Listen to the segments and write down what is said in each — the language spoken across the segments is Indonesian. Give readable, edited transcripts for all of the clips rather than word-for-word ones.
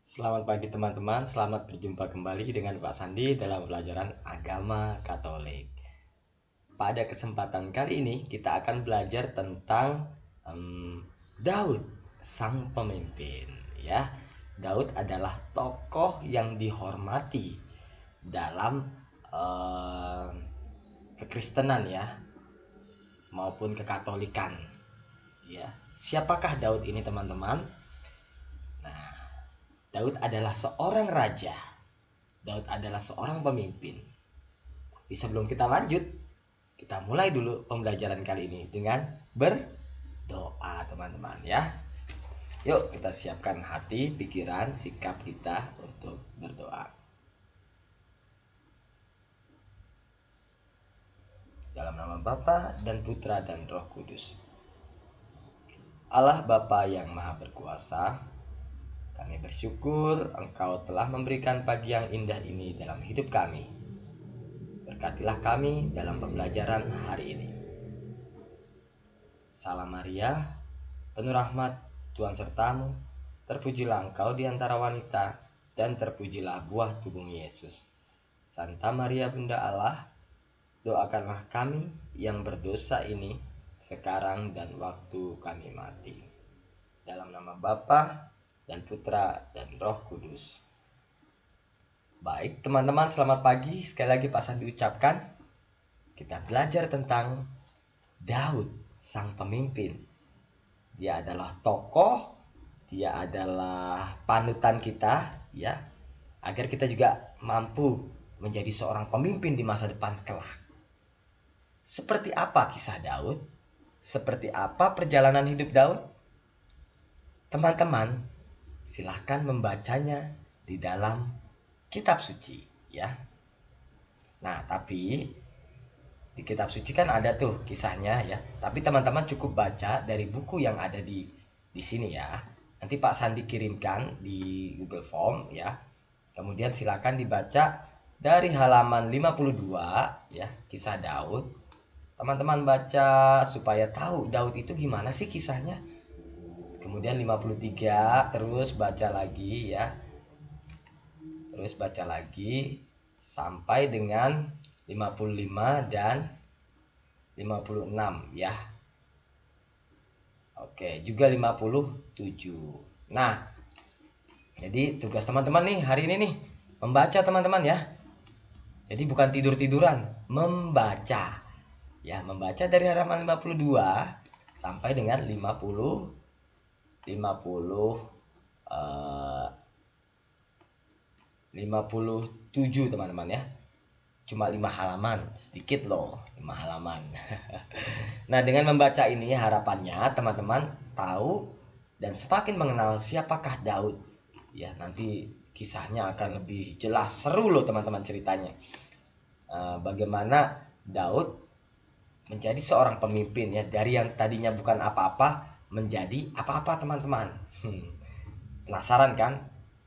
Selamat pagi teman-teman, selamat berjumpa kembali dengan Pak Sandi dalam pelajaran agama Katolik. Pada kesempatan kali ini kita akan belajar tentang Daud, sang pemimpin. Ya, Daud adalah tokoh yang dihormati dalam kekristenan ya, maupun kekatolikan. Ya, siapakah Daud ini teman-teman? Daud adalah seorang raja. Daud adalah seorang pemimpin. Tapi sebelum kita lanjut, kita mulai dulu pembelajaran kali ini dengan berdoa teman-teman ya. Yuk kita siapkan hati, pikiran, sikap kita untuk berdoa. Dalam nama Bapa dan Putra dan Roh Kudus. Allah Bapa yang Maha Berkuasa, kami bersyukur Engkau telah memberikan pagi yang indah ini dalam hidup kami. Berkatilah kami dalam pembelajaran hari ini. Salam Maria, penuh rahmat, Tuhan sertamu, terpujilah engkau di antara wanita, dan terpujilah buah tubuhmu Yesus. Santa Maria Bunda Allah, doakanlah kami yang berdosa ini, sekarang dan waktu kami mati. Dalam nama Bapa dan Putra dan Roh Kudus. Baik teman-teman, selamat pagi. Sekali lagi Pak Sandi ucapkan, kita belajar tentang Daud, sang pemimpin. Dia adalah tokoh, dia adalah panutan kita ya, agar kita juga mampu menjadi seorang pemimpin di masa depan kelak. Seperti apa kisah Daud? Seperti apa perjalanan hidup Daud? Teman-teman, silahkan membacanya di dalam kitab suci ya. Nah, tapi di kitab suci kan ada tuh kisahnya ya. Tapi teman-teman cukup baca dari buku yang ada di sini ya. Nanti Pak Sandi kirimkan di Google Form ya. Kemudian silakan dibaca dari halaman 52 ya, kisah Daud. Teman-teman baca supaya tahu Daud itu gimana sih kisahnya. Kemudian 53 terus baca lagi ya. Terus baca lagi sampai dengan 55 dan 56 ya. Oke, juga 57. Nah, jadi tugas teman-teman nih hari ini nih membaca teman-teman ya. Jadi bukan tidur-tiduran, membaca. Ya, membaca dari halaman 52 sampai dengan 57 teman-teman ya. Cuma 5 halaman, sedikit loh 5 halaman. Nah, dengan membaca ini harapannya teman-teman tahu dan semakin mengenal siapakah Daud. Ya, nanti kisahnya akan lebih jelas, seru loh teman-teman ceritanya. Bagaimana Daud menjadi seorang pemimpin ya, dari yang tadinya bukan apa-apa menjadi apa-apa teman-teman. Penasaran kan?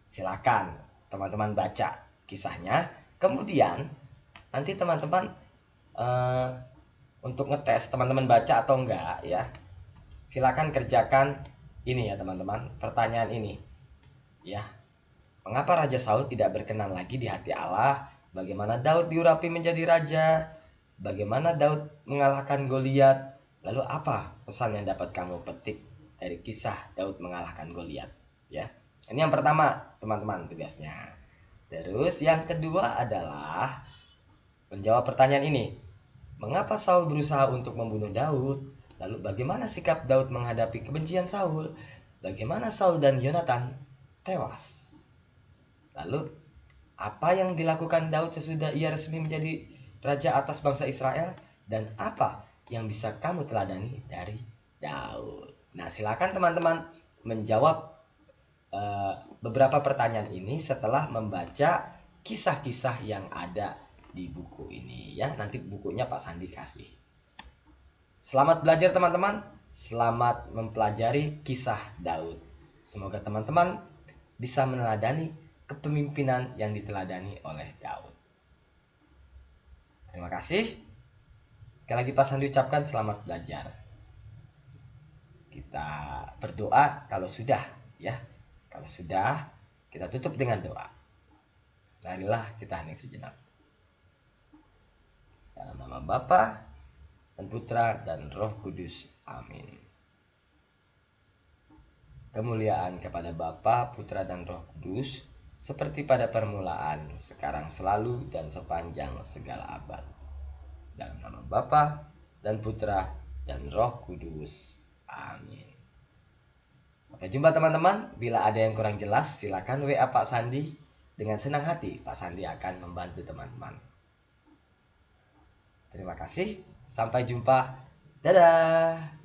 Silakan teman-teman baca kisahnya. Kemudian nanti teman-teman untuk ngetes teman-teman baca atau enggak ya, silakan kerjakan ini ya teman-teman, pertanyaan ini ya. Mengapa Raja Saul tidak berkenan lagi di hati Allah? Bagaimana Daud diurapi menjadi raja? Bagaimana Daud mengalahkan Goliat? Lalu apa pesan yang dapat kamu petik dari kisah Daud mengalahkan Goliat ya? Ini yang pertama teman-teman tugasnya. Terus yang kedua adalah menjawab pertanyaan ini. Mengapa Saul berusaha untuk membunuh Daud? Lalu bagaimana sikap Daud menghadapi kebencian Saul? Bagaimana Saul dan Yonatan tewas? Lalu apa yang dilakukan Daud sesudah ia resmi menjadi raja atas bangsa Israel? Dan apa yang bisa kamu teladani dari Daud? Nah, silakan teman-teman menjawab beberapa pertanyaan ini setelah membaca kisah-kisah yang ada di buku ini ya. Nanti bukunya Pak Sandi kasih. Selamat belajar teman-teman. Selamat mempelajari kisah Daud. Semoga teman-teman bisa meneladani kepemimpinan yang diteladani oleh Daud. Terima kasih. Sekali lagi Pak Sandi ucapkan selamat belajar. Kita berdoa kalau sudah ya. Kalau sudah, Kita tutup dengan doa. Marilah kita hening sejenak. Dalam nama Bapa dan Putra dan Roh Kudus. Amin. Kemuliaan kepada Bapa, Putra dan Roh Kudus, seperti pada permulaan, sekarang selalu dan sepanjang segala abad. Dalam nama Bapa dan Putra dan Roh Kudus. Amin. Sampai jumpa teman-teman. Bila ada yang kurang jelas, silakan WA Pak Sandi. Dengan senang hati Pak Sandi akan membantu teman-teman. Terima kasih. Sampai jumpa. Dadah.